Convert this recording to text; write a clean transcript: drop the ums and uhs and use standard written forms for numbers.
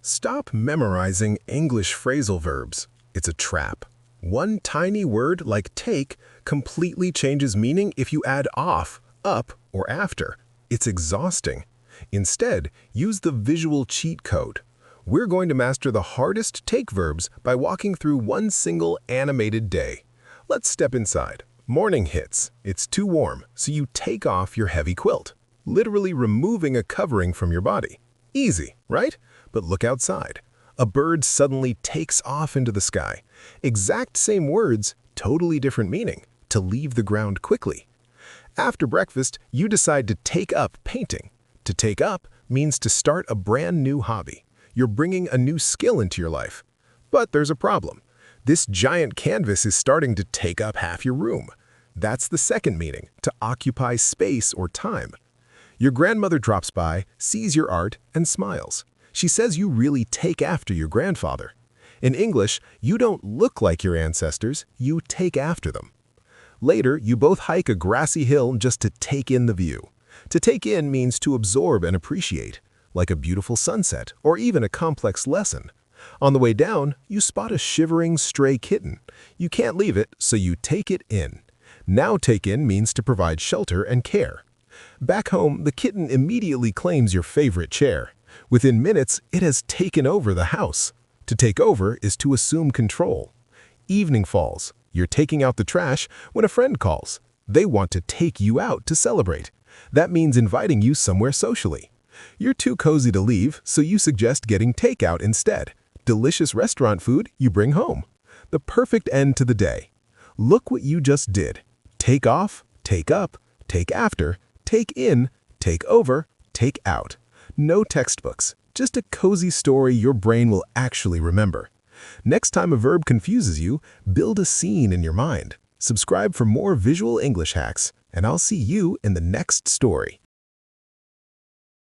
Stop memorizing English phrasal verbs. It's a trap. One tiny word like take completely changes meaning if you add off, up, or after. It's exhausting. Instead, use the visual cheat code. We're going to master the hardest take verbs by walking through one single animated day. Let's step inside. Morning hits. It's too warm, so you take off your heavy quilt, literally removing a covering from your body. Easy, right? But look outside. A bird suddenly takes off into the sky. Exact same words, totally different meaning. To leave the ground quickly. After breakfast, you decide to take up painting. To take up means to start a brand new hobby. You're bringing a new skill into your life. But there's a problem. This giant canvas is starting to take up half your room. That's the second meaning, to occupy space or time. Your grandmother drops by, sees your art, and smiles. She says you really take after your grandfather. In English, you don't look like your ancestors, you take after them. Later, you both hike a grassy hill just to take in the view. To take in means to absorb and appreciate, like a beautiful sunset or even a complex lesson. On the way down, you spot a shivering stray kitten. You can't leave it, so you take it in. Now take in means to provide shelter and care. Back home, the kitten immediately claims your favorite chair. Within minutes, it has taken over the house. To take over is to assume control. Evening falls. You're taking out the trash when a friend calls. They want to take you out to celebrate. That means inviting you somewhere socially. You're too cozy to leave, so you suggest getting takeout instead. Delicious restaurant food you bring home. The perfect end to the day. Look what you just did. Take off, take up, take after, take in, take over, take out. No textbooks, just a cozy story your brain will actually remember. Next time a verb confuses you, build a scene in your mind. Subscribe for more visual English hacks, and I'll see you in the next story.